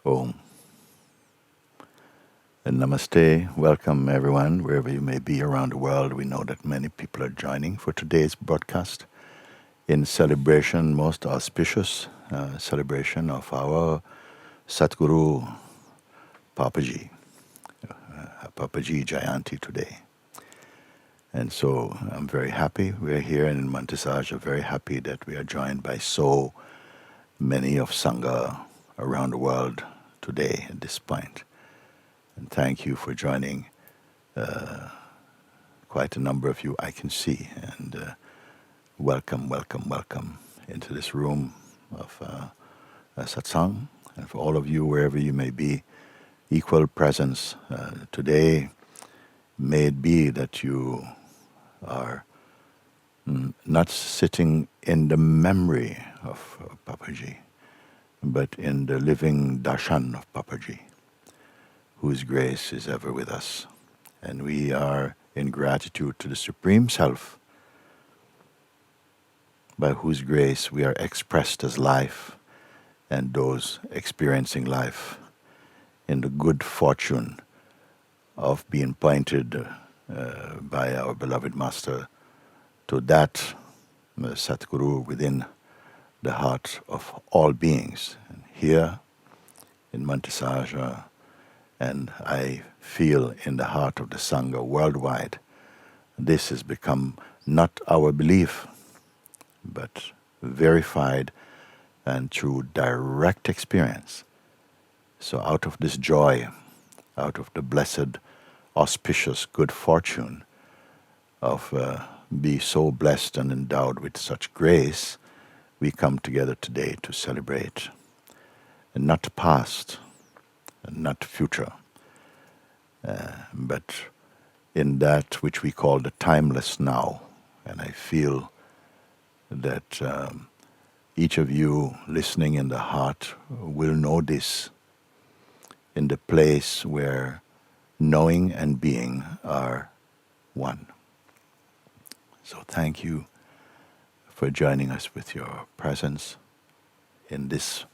Om. And namaste. Welcome, everyone, wherever you may be around the world. We know that many people are joining for today's broadcast in celebration, most auspicious celebration of our Satguru Papaji, Papaji Jayanti today. And so I'm very happy. We're here in Montisage, very happy that we are joined by so many of Sangha around the world today at this point. And thank you for joining. Quite a number of you I can see. And welcome, welcome, welcome into this room of satsang. And for all of you, wherever you may be, equal presence today. May it be that you are not sitting in the memory of Papaji, but in the living darshan of Papaji, whose grace is ever with us. And we are in gratitude to the Supreme Self, by whose grace we are expressed as life, and those experiencing life in the good fortune of being pointed by our beloved Master to that Satguru within the heart of all beings. And here in Montisage, and I feel in the heart of the Sangha worldwide, this has become not our belief, but verified and through direct experience. So out of this joy, out of the blessed, auspicious good fortune of be so blessed and endowed with such grace, we come together today to celebrate, and not past, and not future, but in that which we call the timeless now. And I feel that each of you listening in the heart will know this, in the place where knowing and being are one. So thank you for joining us with your presence in this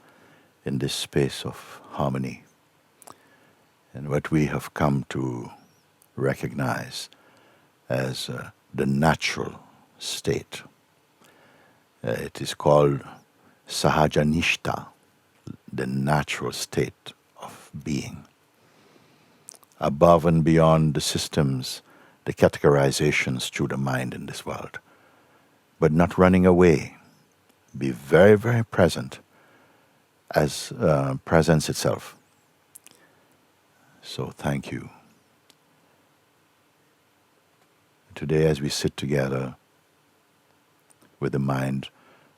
space of harmony, and what we have come to recognize as the natural state. It is called sahajanishta, the natural state of being, above and beyond the systems, the categorizations through the mind in this world, but not running away. Be very, very present as presence itself. So thank you. Today, as we sit together with the mind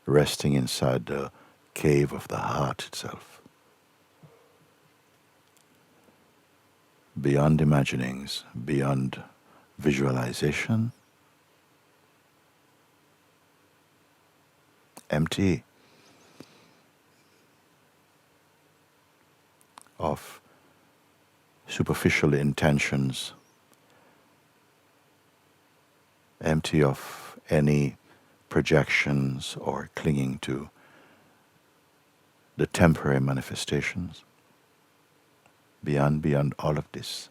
resting inside the cave of the heart itself, beyond imaginings, beyond visualization, empty of superficial intentions, empty of any projections or clinging to the temporary manifestations. Beyond all of this,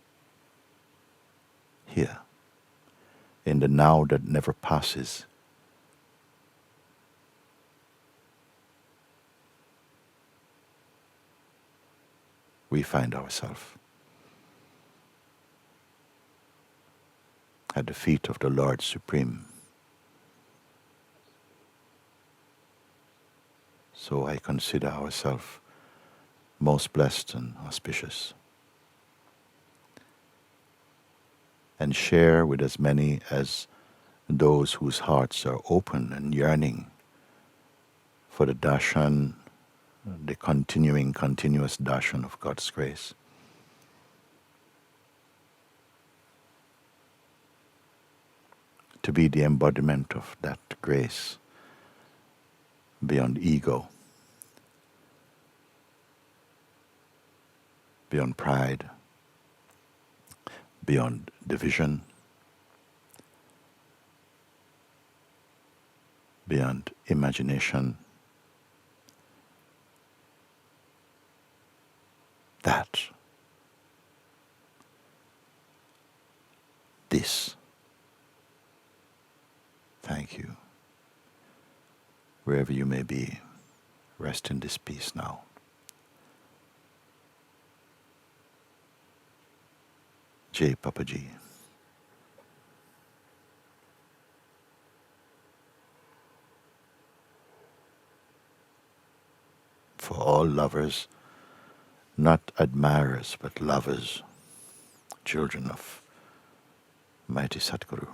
here, in the now that never passes, we find ourselves at the feet of the Lord Supreme. So I consider ourselves most blessed and auspicious, and share with as many as those whose hearts are open and yearning for the darshan, the continuous darshan of God's grace. To be the embodiment of that grace beyond ego, beyond pride, beyond division, beyond imagination, Thank you. Wherever you may be, rest in this peace now. Jai Papaji. For all lovers, not admirers, but lovers, children of mighty Satguru,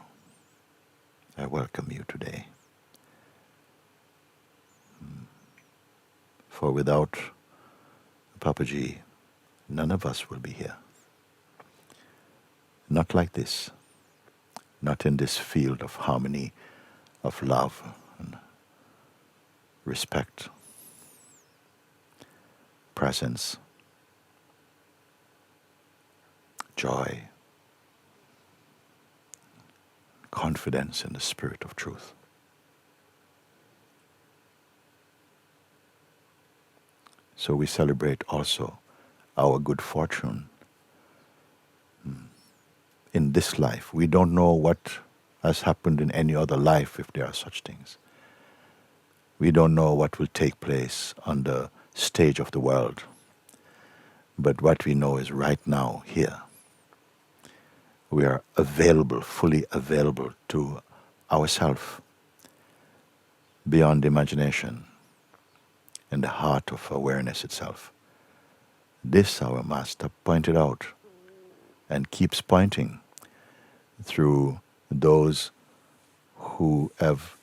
I welcome you today. For without Papaji, none of us will be here. Not like this, not in this field of harmony, of love and respect, presence, joy, confidence in the spirit of truth. So we celebrate also our good fortune in this life. We don't know what has happened in any other life, if there are such things. We don't know what will take place on the stage of the world. But what we know is right now, here, we are available, fully available to ourselves, beyond imagination, in the heart of awareness itself. This our Master pointed out and keeps pointing through those who have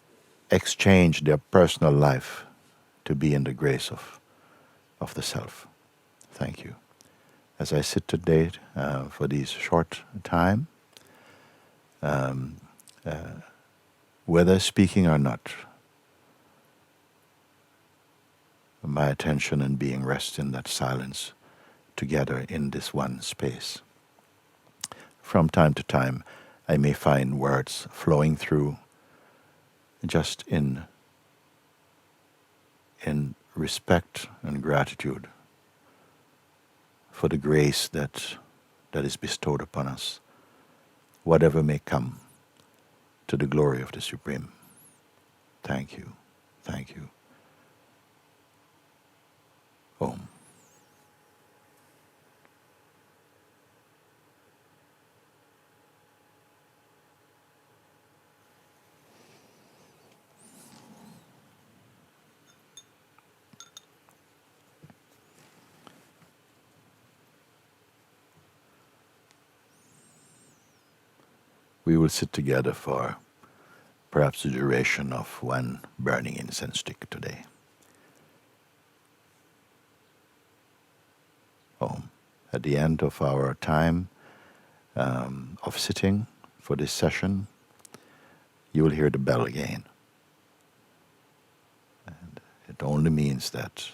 exchanged their personal life to be in the grace of the Self. Thank you. As I sit today for this short time, whether speaking or not, my attention and being rests in that silence together in this one space. From time to time, I may find words flowing through just in respect and gratitude for the grace that is bestowed upon us, whatever may come, to the glory of the Supreme. Thank you. Thank you. Om. We will sit together for perhaps the duration of one burning incense stick today. Om. At the end of our time of sitting for this session, you will hear the bell again. And it only means that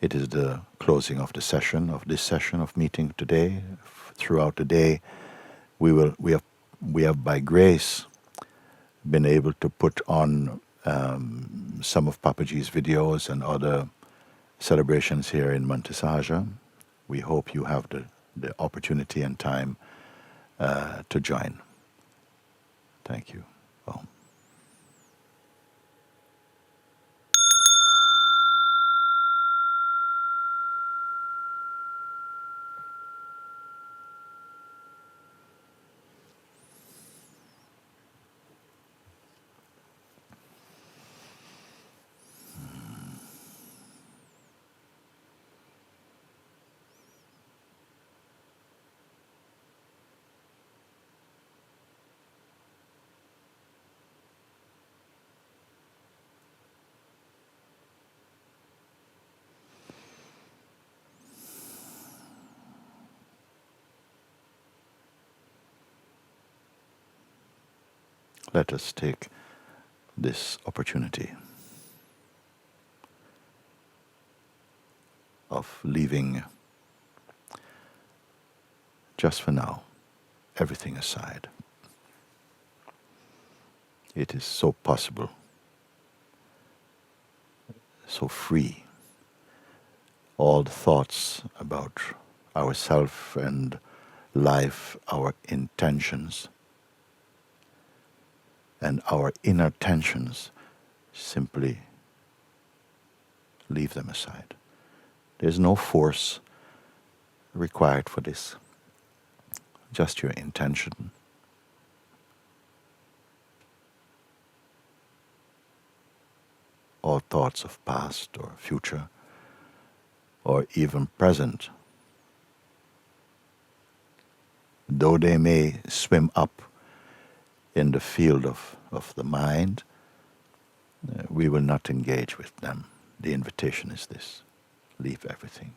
it is the closing of the session, of this session of meeting today. Throughout the day, we have by grace been able to put on some of Papaji's videos and other celebrations here in Montesaja. We hope you have the opportunity and time to join. Thank you. Om. Let us take this opportunity of leaving, just for now, everything aside. It is so possible, so free. All the thoughts about ourself and life, our intentions, and our inner tensions, simply leave them aside. There's no force required for this, just your intention. All thoughts of past or future, or even present, though they may swim up in the field of the mind, we will not engage with them. The invitation is this: leave everything.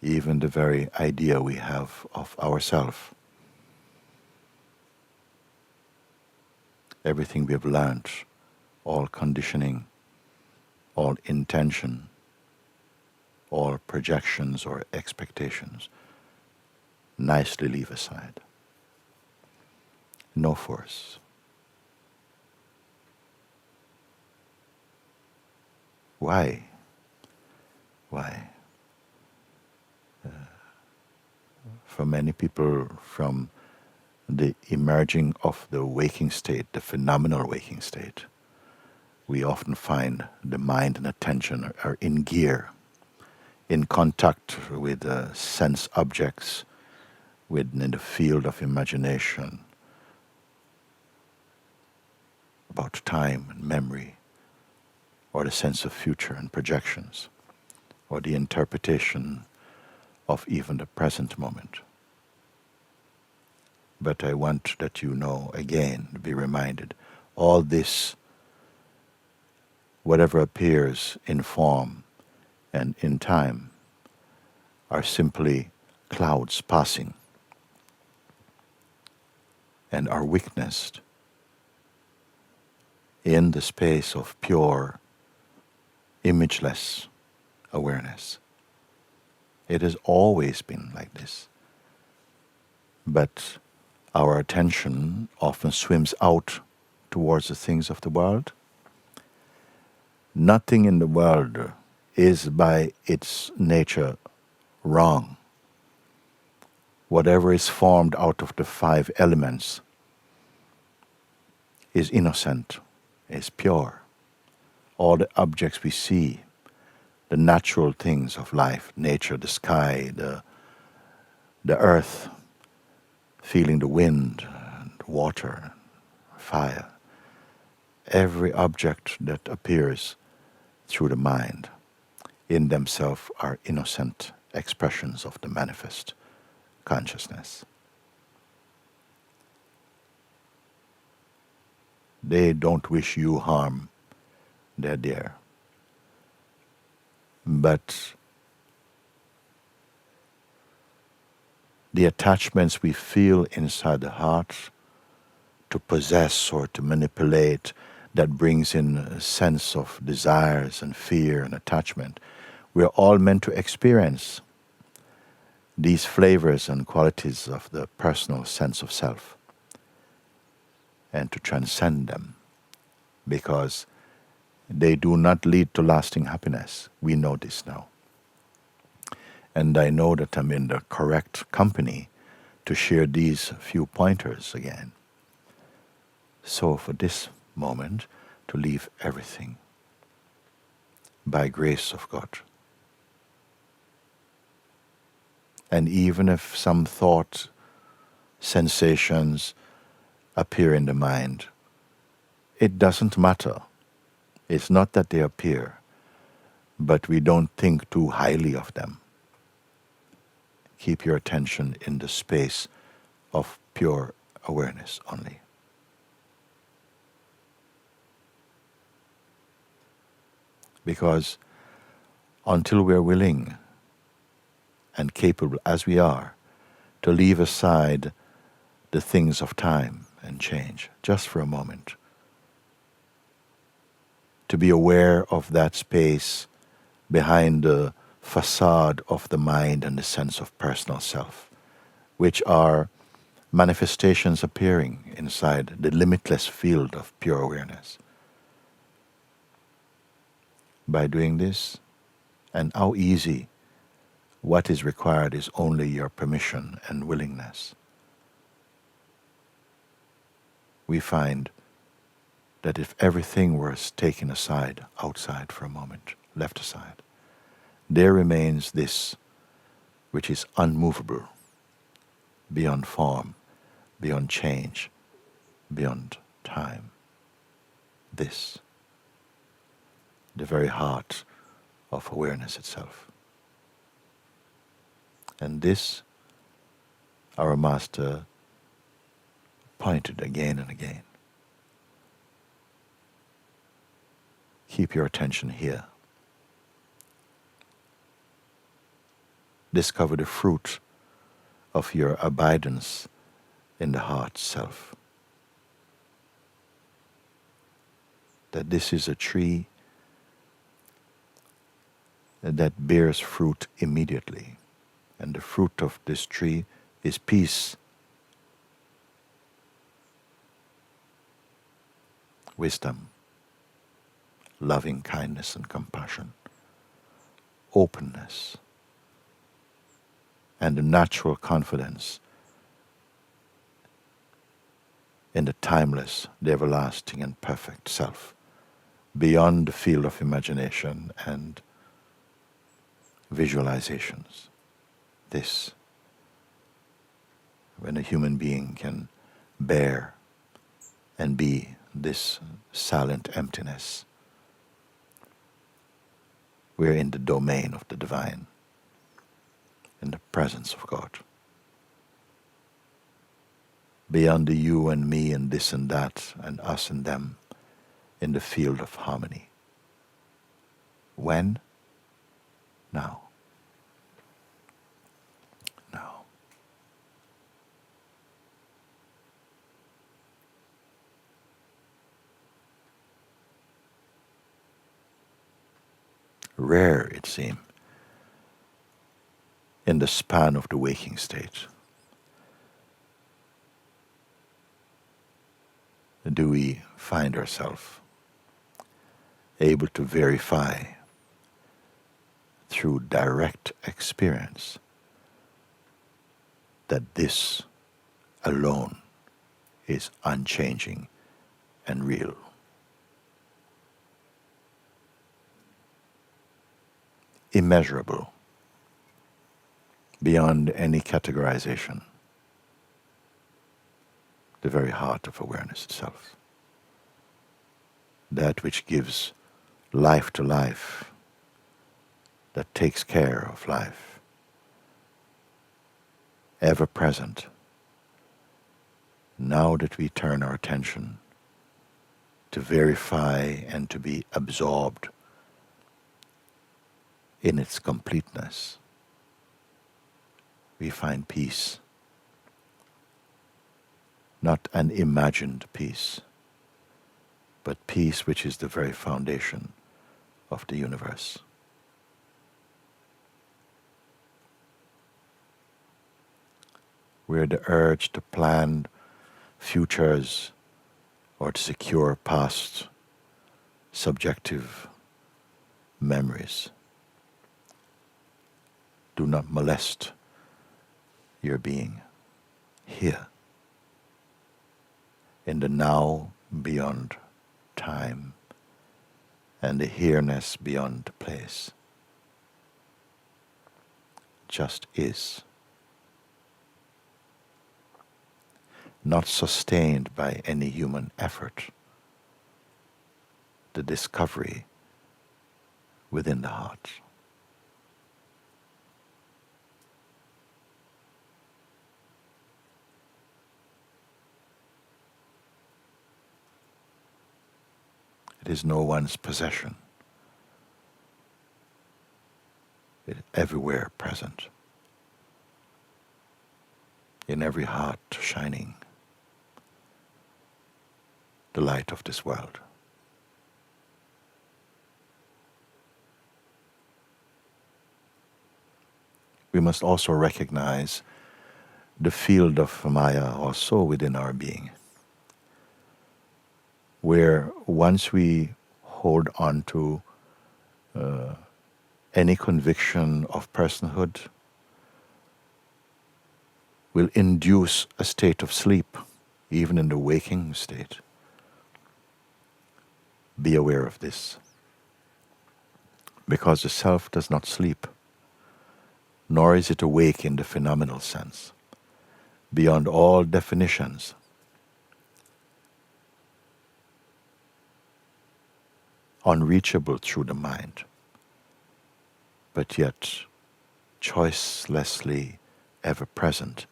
Even the very idea we have of ourself, everything we have learned, all conditioning, all intention, all projections or expectations, nicely leave aside. No force. Why? Why? For many people, from the emerging of the waking state, the phenomenal waking state, we often find the mind and attention are in gear, in contact with sense objects, within the field of imagination, about time and memory, or the sense of future and projections, or the interpretation of even the present moment. But I want that you know, again, be reminded, all this, whatever appears in form and in time, are simply clouds passing and are witnessed in the space of pure, imageless awareness. It has always been like this. But our attention often swims out towards the things of the world. Nothing in the world is by its nature wrong. Whatever is formed out of the 5 elements is innocent, is pure. All the objects we see, the natural things of life, nature, the sky, the earth, feeling the wind, and water, fire, every object that appears through the mind in themselves are innocent expressions of the manifest consciousness. They don't wish you harm, they're there. But the attachments we feel inside the heart to possess or to manipulate, that brings in a sense of desires and fear and attachment. We're all meant to experience these flavors and qualities of the personal sense of self and to transcend them, because they do not lead to lasting happiness. We know this now. And I know that I'm in the correct company to share these few pointers again. So for this moment, to leave everything by grace of God. And even if some thought, sensations appear in the mind, it doesn't matter. It's not that they appear, but we don't think too highly of them. Keep your attention in the space of pure awareness only. Because until we're willing and capable, as we are, to leave aside the things of time and change, just for a moment, to be aware of that space behind the facade of the mind and the sense of personal self, which are manifestations appearing inside the limitless field of pure awareness. By doing this, and how easy what is required is only your permission and willingness. We find that if everything were taken aside, outside for a moment, left aside, there remains this which is unmovable, beyond form, beyond change, beyond time. This, the very heart of awareness itself. And this, our Master pointed again and again. Keep your attention here. Discover the fruit of your abidance in the heart self. That this is a tree that bears fruit immediately. And the fruit of this tree is peace, wisdom, loving kindness and compassion, openness, and the natural confidence in the timeless, the everlasting and perfect self, beyond the field of imagination and visualizations. This, when a human being can bear and be this silent emptiness, we're in the domain of the divine, in the presence of God. Beyond the you and me and this and that and us and them, in the field of harmony. When? Now. Now. Rare, it seems, in the span of the waking state, do we find ourselves able to verify through direct experience that this alone is unchanging and real. Immeasurable, beyond any categorization, the very heart of awareness itself. That which gives life to life, that takes care of life, ever present. Now that we turn our attention to verify and to be absorbed in its completeness, we find peace. Not an imagined peace, but peace which is the very foundation of the universe. Where the urge to plan futures or to secure past subjective memories do not molest your being here, in the now beyond time and the here-ness beyond place. Just is. Not sustained by any human effort. The discovery within the heart. It is no one's possession. It is everywhere present. In every heart shining the light of this world. We must also recognize the field of Maya also within our being, where once we hold on to any conviction of personhood, will induce a state of sleep, even in the waking state. Be aware of this, because the self does not sleep, nor is it awake in the phenomenal sense, beyond all definitions. Unreachable through the mind, but yet choicelessly ever present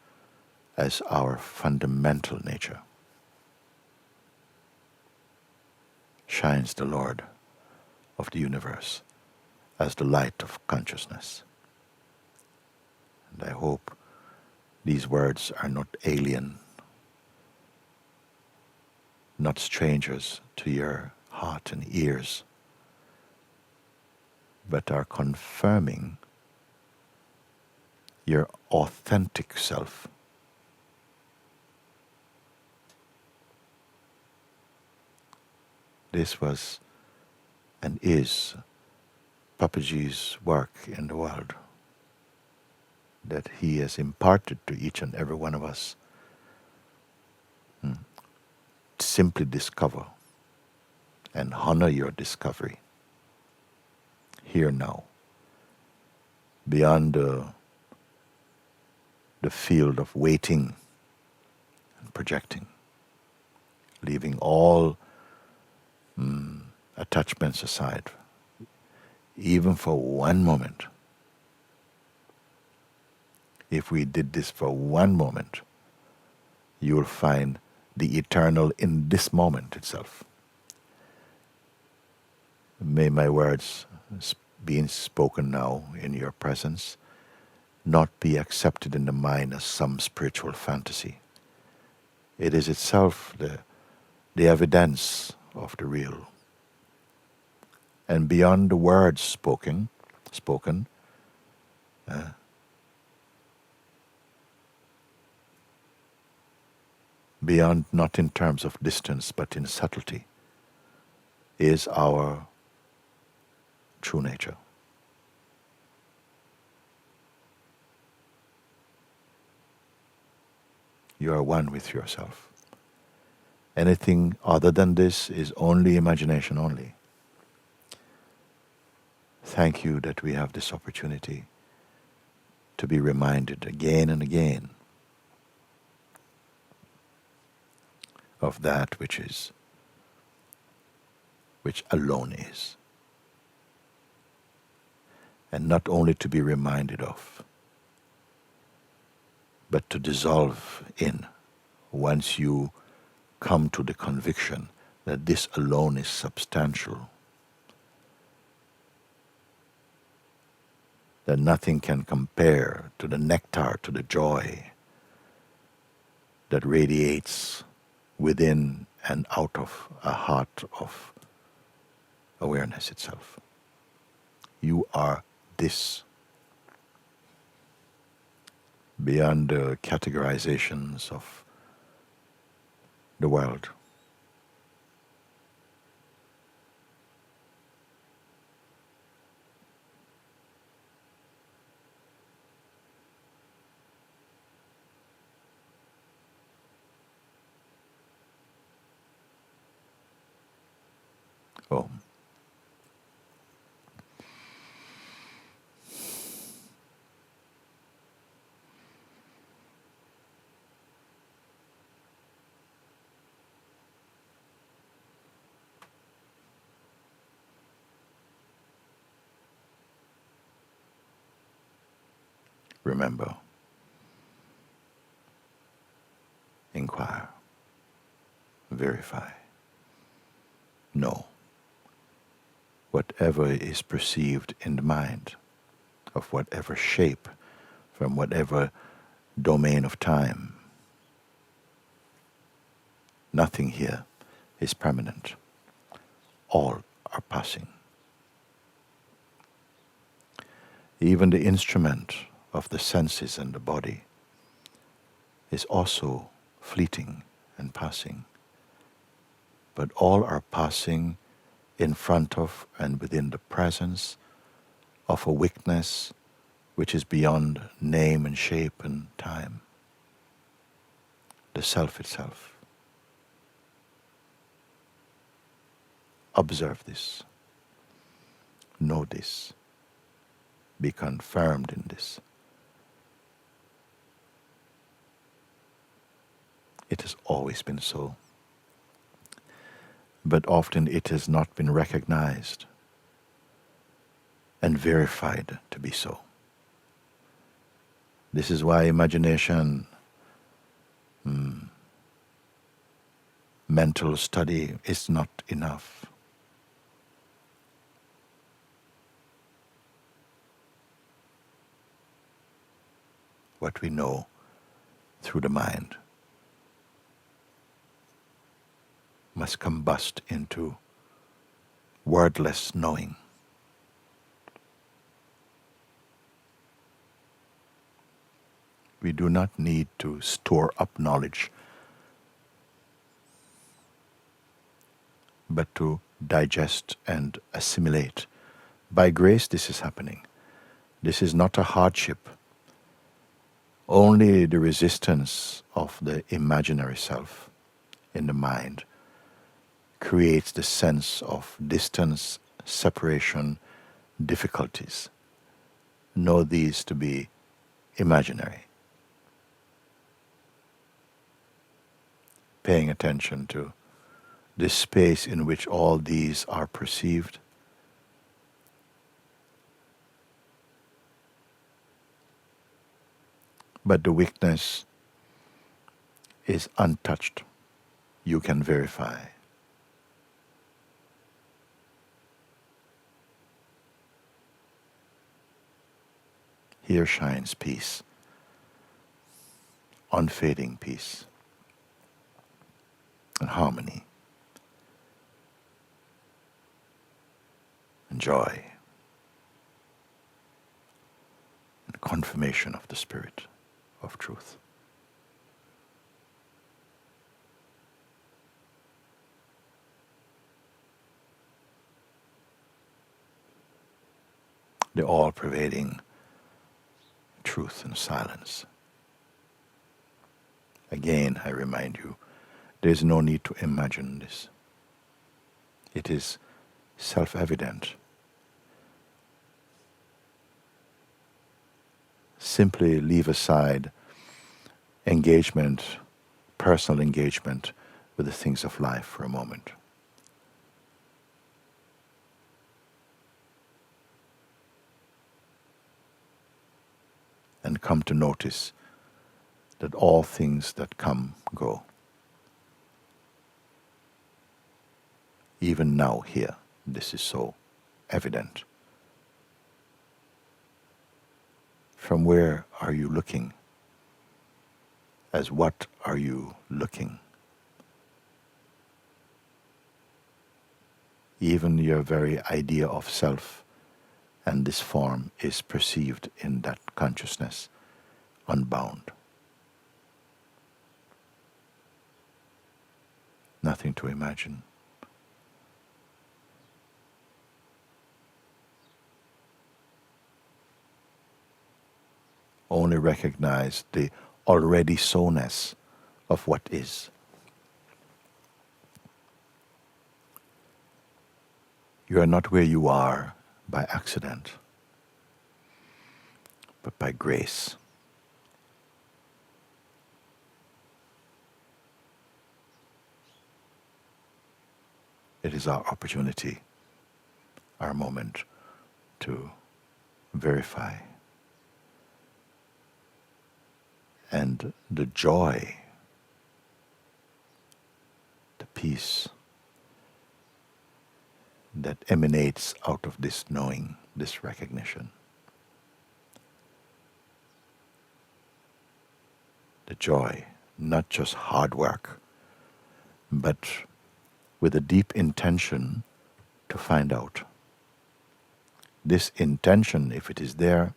as our fundamental nature, shines the Lord of the universe as the light of consciousness. And I hope these words are not alien, not strangers to your heart and ears, but are confirming your authentic self. This was and is Papaji's work in the world, that he has imparted to each and every one of us. Simply discover and honor your discovery here now, beyond the field of waiting and projecting, leaving all attachments aside, even for one moment. If we did this for one moment, you will find the eternal in this moment itself. May my words being spoken now in your presence not be accepted in the mind as some spiritual fantasy. It is itself the evidence of the real. And beyond the words spoken, beyond not in terms of distance but in subtlety, is our true nature. You are one with yourself. Anything other than this is only imagination only. Thank you that we have this opportunity to be reminded again and again of that which alone is. And not only to be reminded of, but to dissolve in once you come to the conviction that this alone is substantial, that nothing can compare to the nectar, to the joy that radiates within and out of a heart of awareness itself. You are this, beyond the categorizations of the world. Oh. Remember, inquire, verify, know. Whatever is perceived in the mind, of whatever shape, from whatever domain of time, nothing here is permanent. All are passing. Even the instrument of the senses and the body is also fleeting and passing. But all are passing in front of and within the presence of a witness which is beyond name and shape and time. self itself. Observe this. Know this. Be confirmed in this. It has always been so, but often it has not been recognized and verified to be so. This is why imagination, mental study is not enough. What we know through the mind must combust into wordless knowing. We do not need to store up knowledge, but to digest and assimilate. By grace, this is happening. This is not a hardship. Only the resistance of the imaginary self in the mind creates the sense of distance, separation, difficulties. Know these to be imaginary. Paying attention to this space in which all these are perceived, but the weakness is untouched. You can verify. Here shines peace, unfading peace, and harmony, and joy, and confirmation of the Spirit of truth. The all-pervading truth and silence. Again, I remind you, there is no need to imagine this. It is self-evident. Simply leave aside engagement, personal engagement with the things of life for a moment. And come to notice that all things that come go. Even now here, this is so evident. From where are you looking? As what are you looking? Even your very idea of self and this form is perceived in that consciousness, unbound. Nothing to imagine. Only recognize the already so-ness of what is. You are not where you are by accident, but by grace. It is our opportunity, our moment to verify. And the joy, the peace that emanates out of this knowing, this recognition. The joy, not just hard work, but with a deep intention to find out. This intention, if it is there,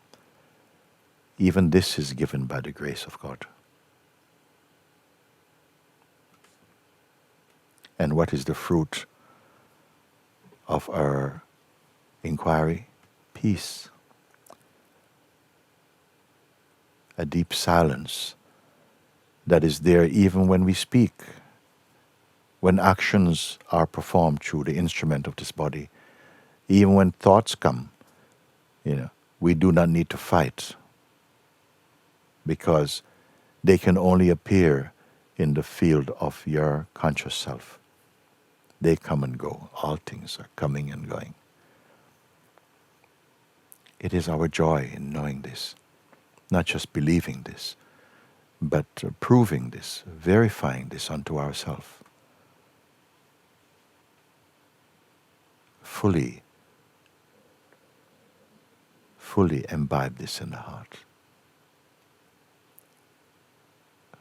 even this is given by the grace of God. And what is the fruit of our inquiry? Peace. A deep silence that is there even when we speak, when actions are performed through the instrument of this body, even when thoughts come, we do not need to fight because they can only appear in the field of your conscious self. They come and go. All things are coming and going. It is our joy in knowing this, not just believing this, but proving this, verifying this unto ourselves. Fully imbibe this in the heart.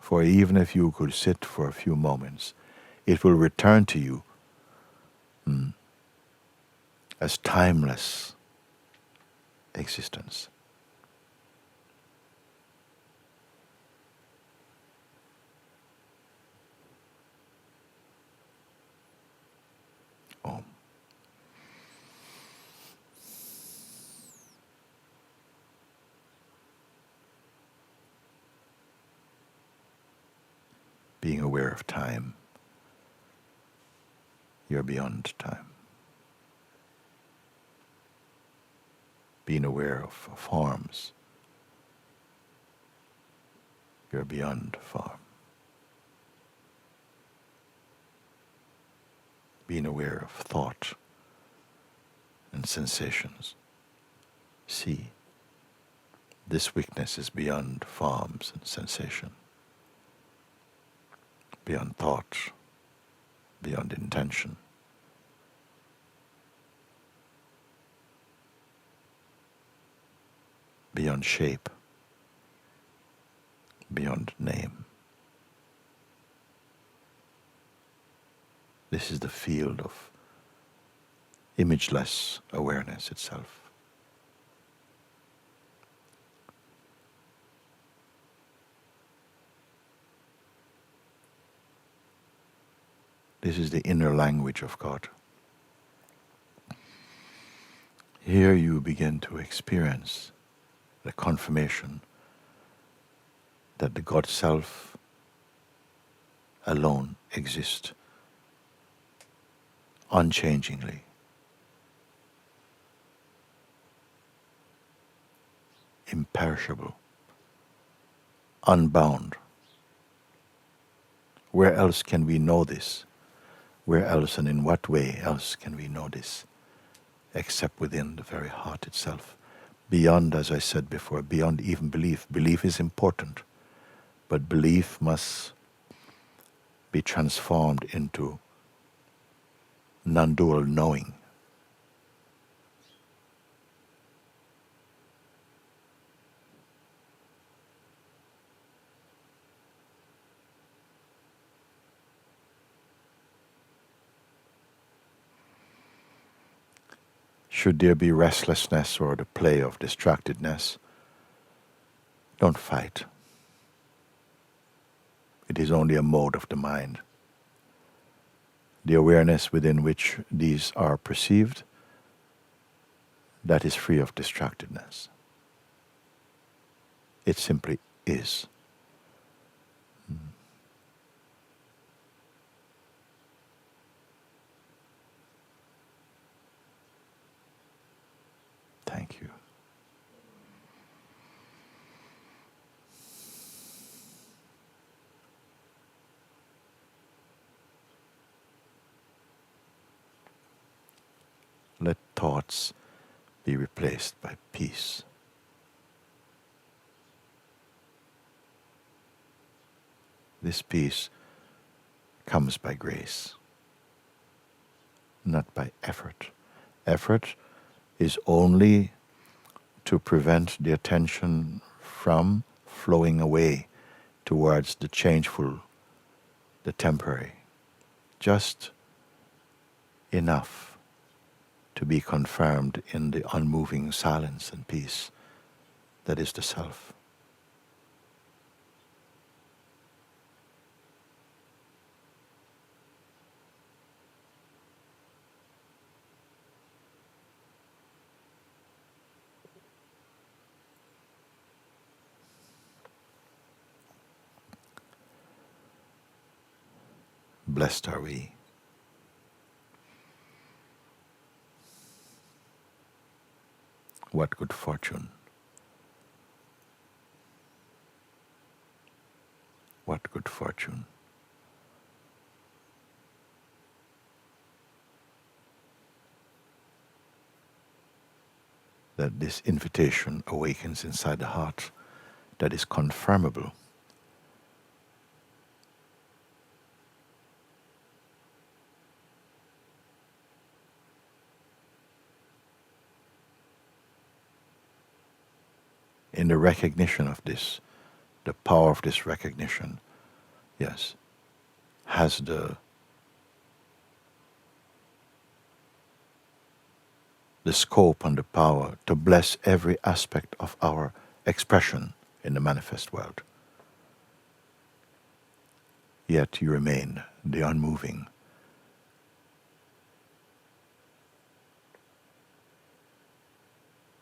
For even if you could sit for a few moments, it will return to you as timeless existence. Om. Being aware of time, you're beyond time. Being aware of forms, you're beyond form. Being aware of thought and sensations. See, this weakness is beyond forms and sensation, beyond thought, beyond intention. Beyond shape, beyond name. This is the field of imageless awareness itself. This is the inner language of God. Here you begin to experience the confirmation that the God Self alone exists unchangingly. Imperishable, unbound. Where else can we know this? Where else and in what way else can we know this except within the very heart itself? Beyond, as I said before, beyond even belief. Belief is important, but belief must be transformed into non-dual knowing. Should there be restlessness or the play of distractedness, don't fight. It is only a mode of the mind. The awareness within which these are perceived, that is free of distractedness. It simply is. Thank you. Let thoughts be replaced by peace. This peace comes by grace, not by effort. Effort is only to prevent the attention from flowing away towards the changeful, the temporary. Just enough to be confirmed in the unmoving silence and peace that is the self. blessed are we. What good fortune. What good fortune. That this invitation awakens inside the heart that is confirmable. In the recognition of this, the power of this recognition, yes, has the scope and the power to bless every aspect of our expression in the manifest world. Yet you remain the unmoving.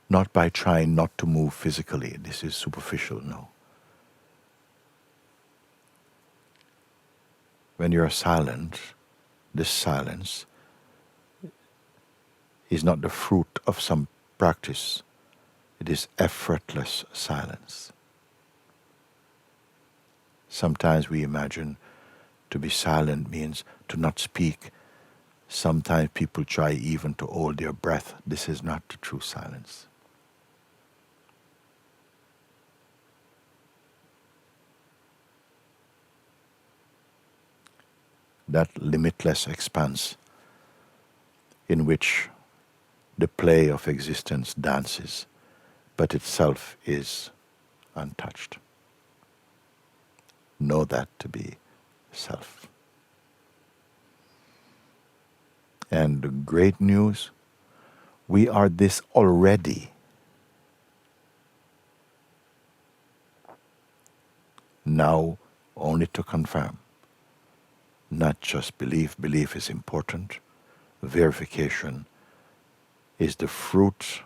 Not by trying not to move physically, this is superficial, no. When you're silent, this silence is not the fruit of some practice. It is effortless silence. Sometimes we imagine to be silent means to not speak. Sometimes people try even to hold their breath. This is not the true silence. That limitless expanse in which the play of existence dances, but itself is untouched. Know that to be self. And the great news, we are this already. Now only to confirm, not just belief. Belief is important. Verification is the fruit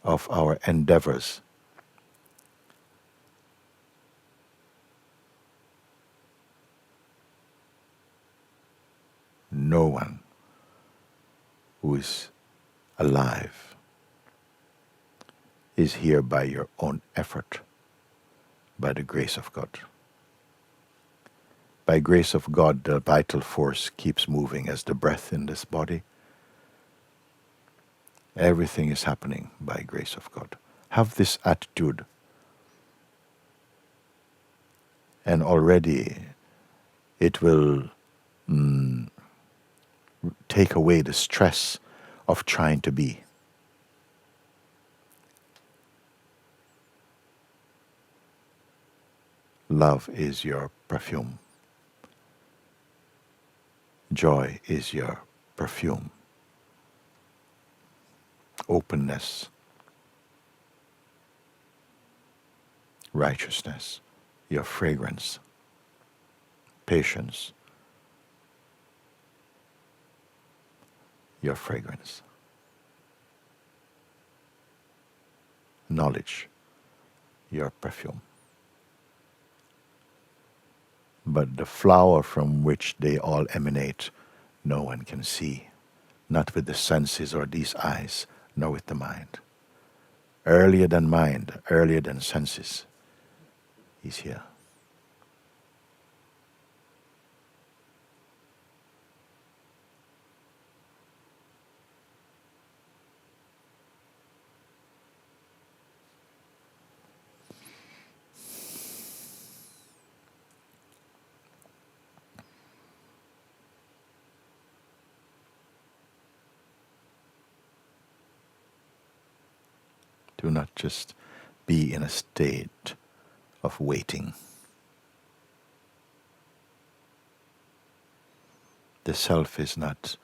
of our endeavors. No one who is alive is here by your own effort, by the grace of God. By grace of God, the vital force keeps moving as the breath in this body. Everything is happening by grace of God. Have this attitude, and already it will take away the stress of trying to be. Love is your perfume. Joy is your perfume. Openness, righteousness, your fragrance. Patience, your fragrance. Knowledge, your perfume. But the flower from which they all emanate, no one can see, not with the senses or these eyes, nor with the mind. Earlier than mind, earlier than senses, He's here. Do not just be in a state of waiting. The self is not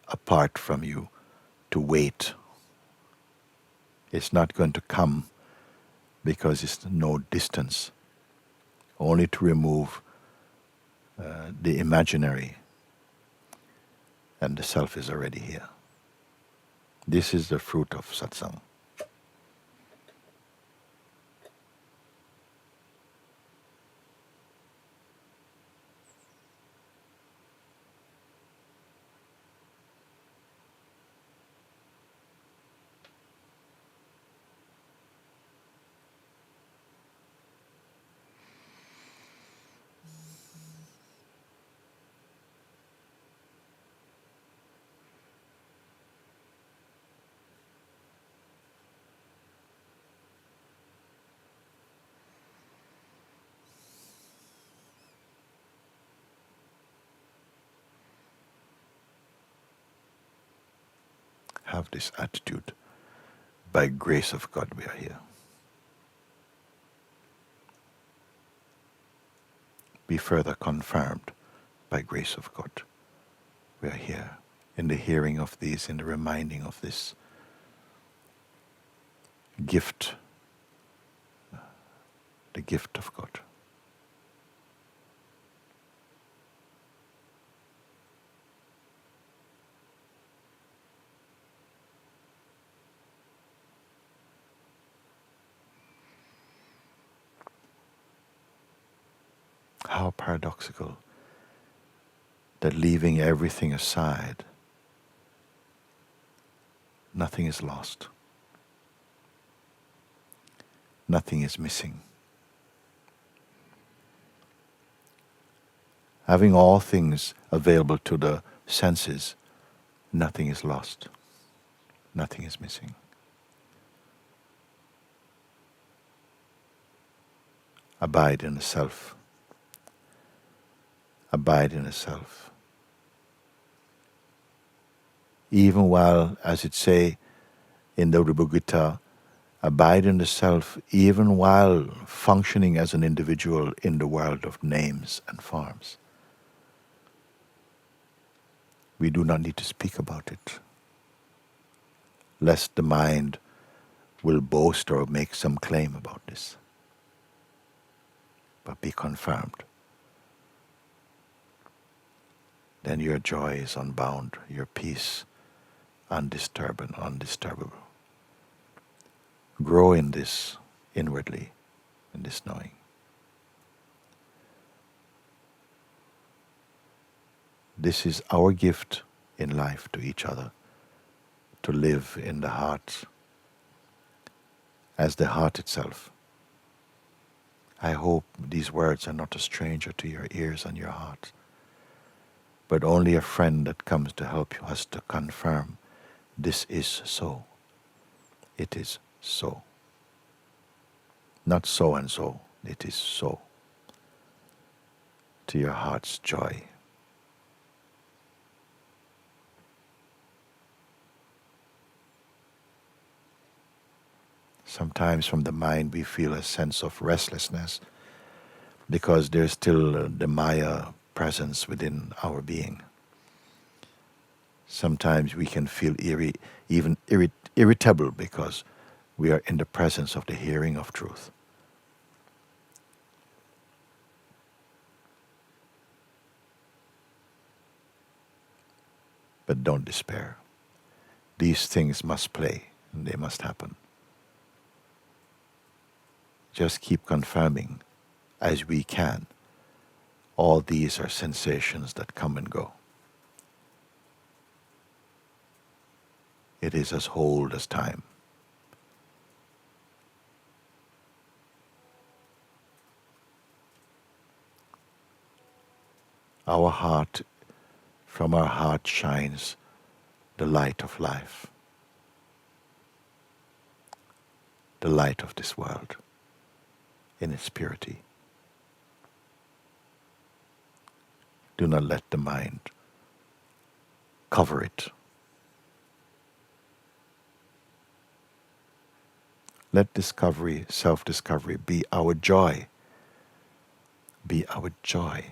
apart from you to wait. It's not going to come because it's no distance, only to remove the imaginary, and the self is already here. This is the fruit of satsang. have this attitude. By grace of God, we are here. Be further confirmed by grace of God. We are here in the hearing of these, in the reminding of this gift, the gift of God. How paradoxical that leaving everything aside, nothing is lost. Nothing is missing. Having all things available to the senses, nothing is lost. Nothing is missing. Abide in the self. Abide in the self. Even while, as it say in the Gita, abide in the self even while functioning as an individual in the world of names and forms. We do not need to speak about it, lest the mind will boast or make some claim about this. But be confirmed. Then your joy is unbound, your peace undisturbed and undisturbable. Grow in this inwardly, in this knowing. This is our gift in life to each other, to live in the heart as the heart itself. I hope these words are not a stranger to your ears and your heart, but only a friend that comes to help us to confirm this is so. It is so. Not so and so, it is so. To your heart's joy. Sometimes from the mind we feel a sense of restlessness because there's still the Maya presence within our being. Sometimes we can feel even irritable because we are in the presence of the hearing of truth. But don't despair. These things must play and they must happen. Just keep confirming as we can. All these are sensations that come and go. It is as old as time. Our heart, from our heart shines the light of life, the light of this world in its purity. Do not let the mind cover it. Let discovery, self-discovery be our joy. Be our joy.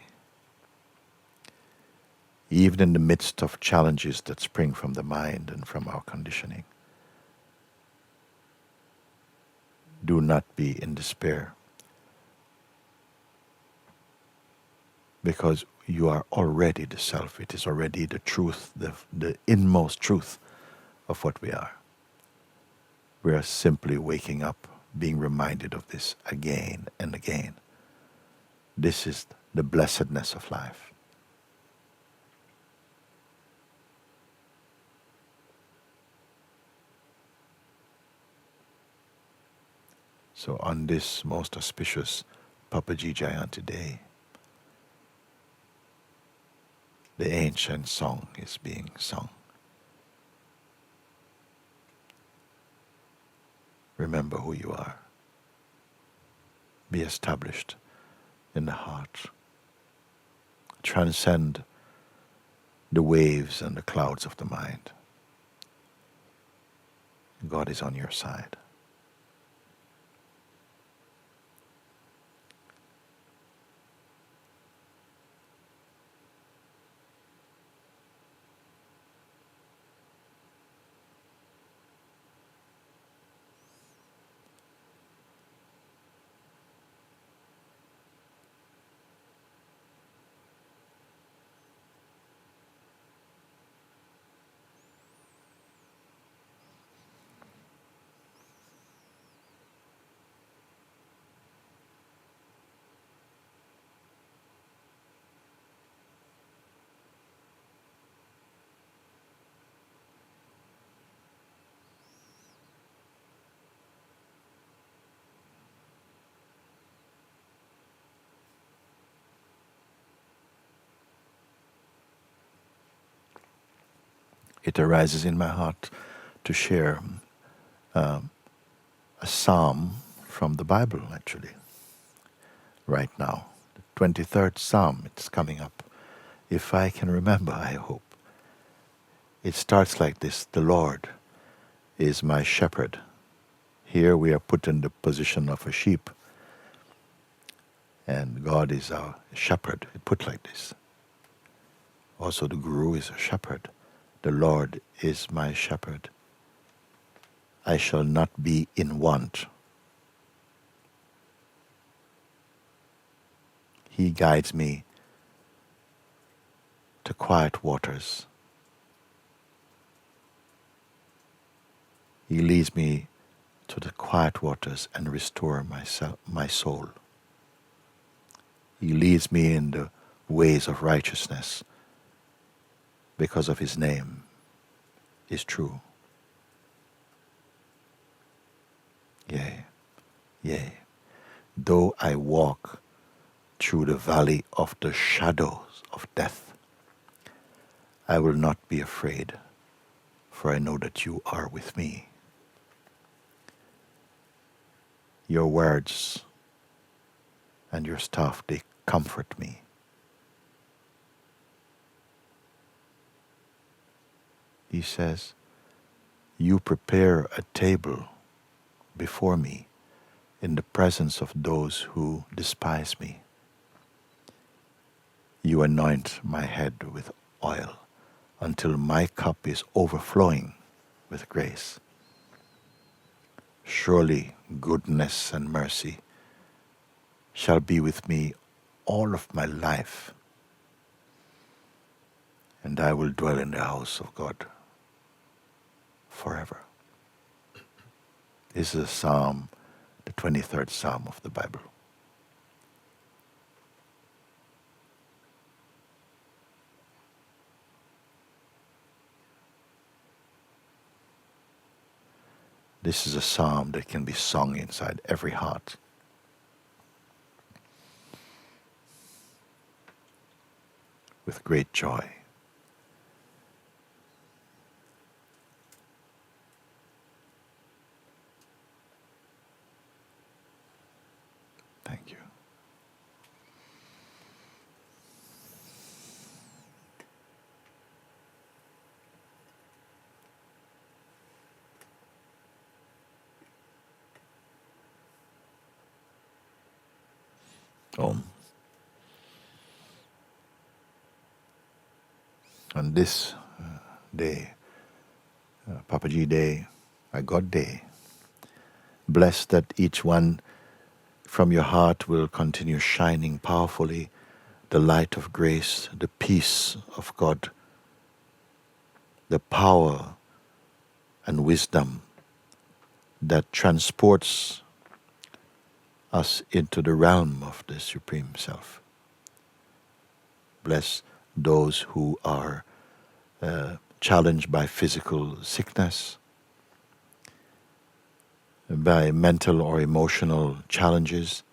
Even in the midst of challenges that spring from the mind and from our conditioning. Do not be in despair, because you are already the self. It is already the truth, the inmost truth of what we are. We are simply waking up, being reminded of this again and again. This is the blessedness of life. So on this most auspicious Papaji Jayanti day, the ancient song is being sung. Remember who you are. Be established in the heart. Transcend the waves and the clouds of the mind. God is on your side. It arises in my heart to share a psalm from the Bible, actually, right now. The 23rd Psalm, it's coming up. If I can remember, I hope. It starts like this: The Lord is my shepherd. Here we are put in the position of a sheep, and God is our shepherd. It put like this. Also, the Guru is a shepherd. The Lord is my shepherd. I shall not be in want. He guides me to quiet waters. He leads me to the quiet waters and restore my soul. He leads me in the ways of righteousness because of His name is true. Yea, yea, though I walk through the valley of the shadows of death, I will not be afraid, for I know that you are with me. Your words and your staff, they comfort me. He says, you prepare a table before me in the presence of those who despise me. You anoint my head with oil until my cup is overflowing with grace. Surely goodness and mercy shall be with me all of my life, and I will dwell in the house of God forever. This is a psalm, the 23rd Psalm of the Bible. This is a psalm that can be sung inside every heart. With great joy. Thank you. On this day, Papaji Day, my God Day, bless that each one from your heart will continue shining powerfully the light of grace, the peace of God, the power and wisdom that transports us into the realm of the Supreme Self. Bless those who are challenged by physical sickness, by mental or emotional challenges,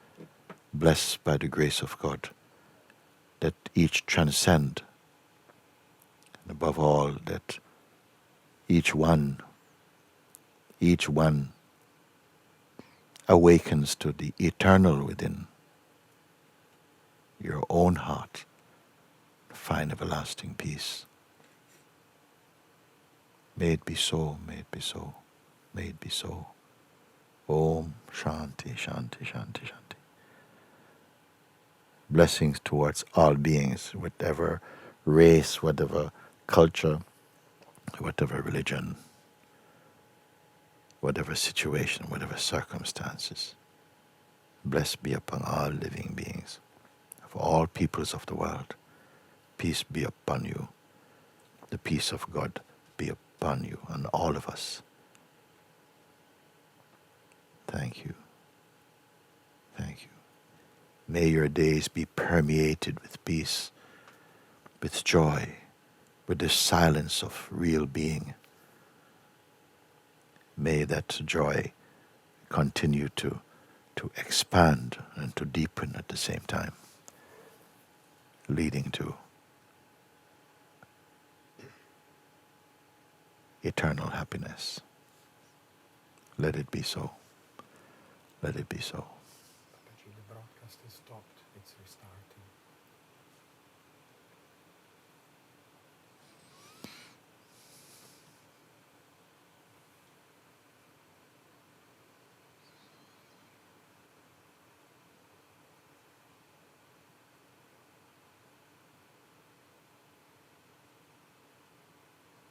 blessed by the grace of God, that each transcend, and above all, that each one awakens to the eternal within your own heart, find everlasting peace. May it be so, may it be so. May it be so. Om Shanti, Shanti, Shanti, Shanti. Blessings towards all beings, whatever race, whatever culture, whatever religion, whatever situation, whatever circumstances. Blessed be upon all living beings, of all peoples of the world. Peace be upon you. The peace of God be upon you and all of us. Thank you. Thank you. May your days be permeated with peace, with joy, with the silence of real being. May that joy continue to expand and to deepen at the same time, leading to eternal happiness. Let it be so. Let it be so. Papaji, the broadcast is stopped. It's restarting.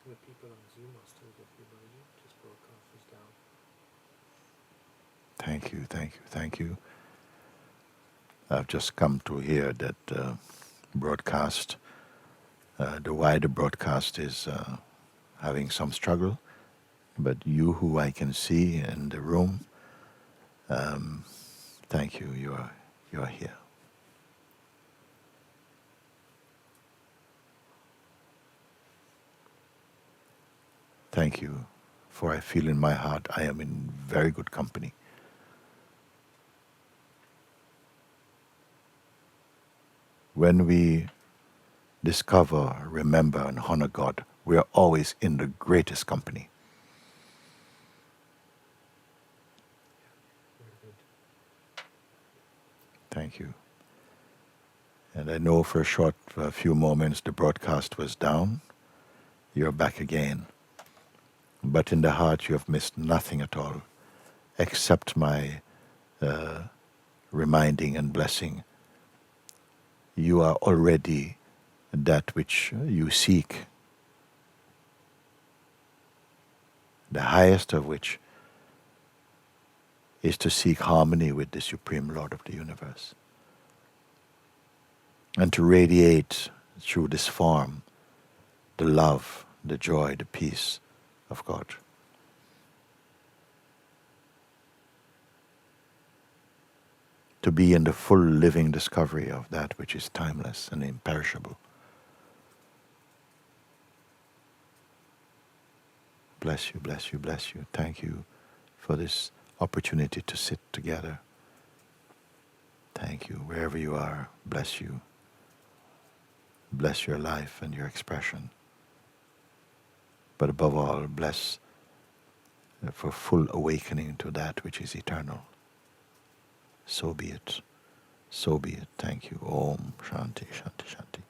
The people on Zoom are still with you, Papaji. Just broadcast is down. Thank you, thank you, thank you. I've just come to hear that broadcast, the wider broadcast is having some struggle, but you who I can see in the room, thank you, you are here. Thank you, for I feel in my heart I am in very good company. When we discover, remember, and honor God, we are always in the greatest company. Very good. Thank you. And I know for a few moments the broadcast was down. You're back again. But in the heart you have missed nothing at all, except my reminding and blessing. You are already that which you seek, the highest of which is to seek harmony with the Supreme Lord of the universe, and to radiate through this form the love, the joy, the peace of God. To be in the full living discovery of that which is timeless and imperishable. Bless you, bless you, bless you. Thank you for this opportunity to sit together. Thank you. Wherever you are, bless you. Bless your life and your expression. But above all, bless for full awakening to that which is eternal. So be it. So be it. Thank you. Om Shanti, Shanti, Shanti.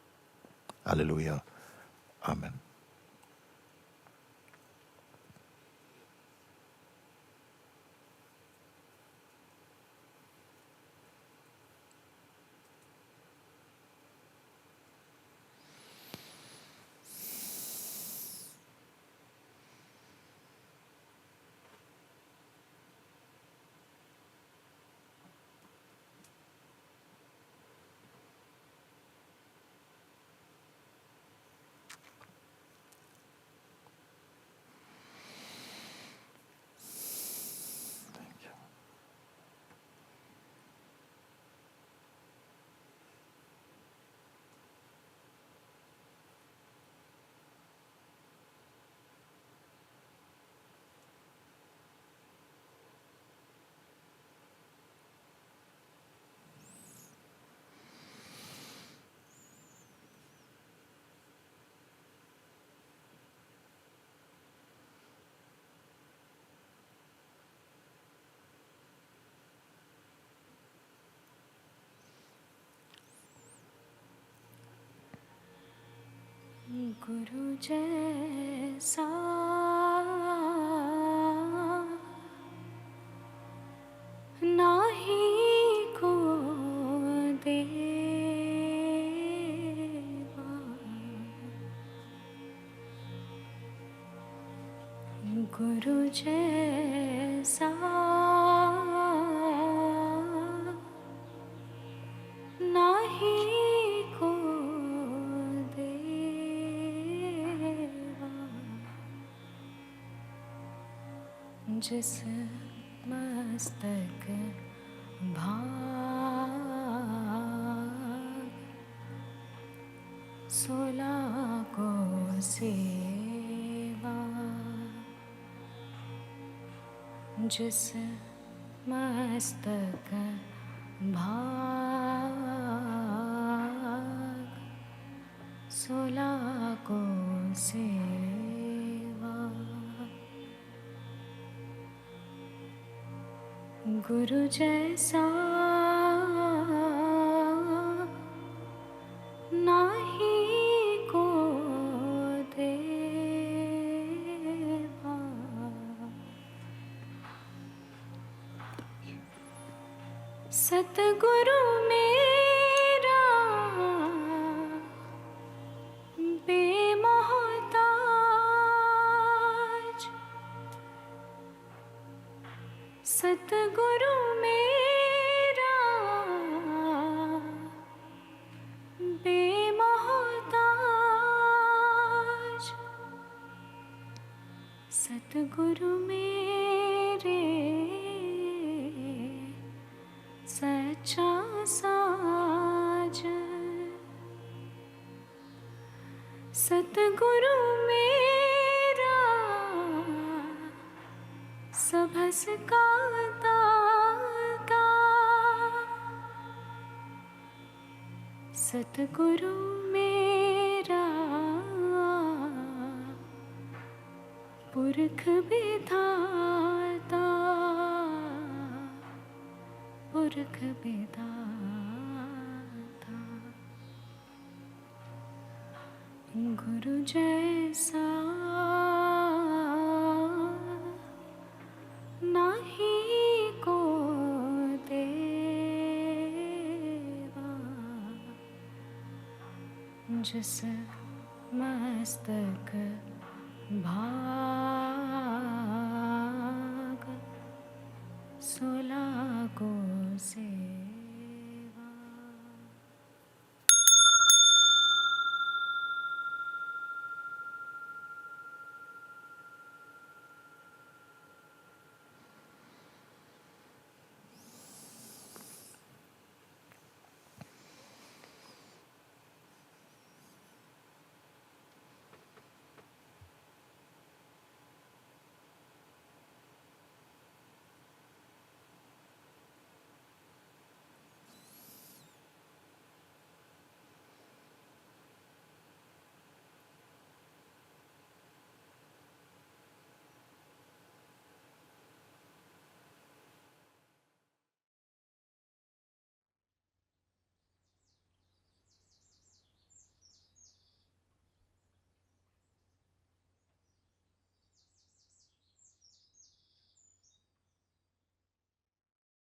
Alleluia. Amen. गुरु जैसा देवा गुरु जैसा नहीं को देवा जिस मस्तक भाग 16 को सेवा जिस मस्तक भाग 16 को सेवा गुरु जैसा नाही को देवा सतगुरु मेरा बेमोहताज सतगुरु मेरा बेमोहताज सतगुरु मेरे सच्चा साज सतगुरु मेरा सबस का दाता सतगुरु मेरा पुरख विधाता पुरख विधाता गुरु जैसा नहीं को देवा जिस मस्तक भाग 16 को से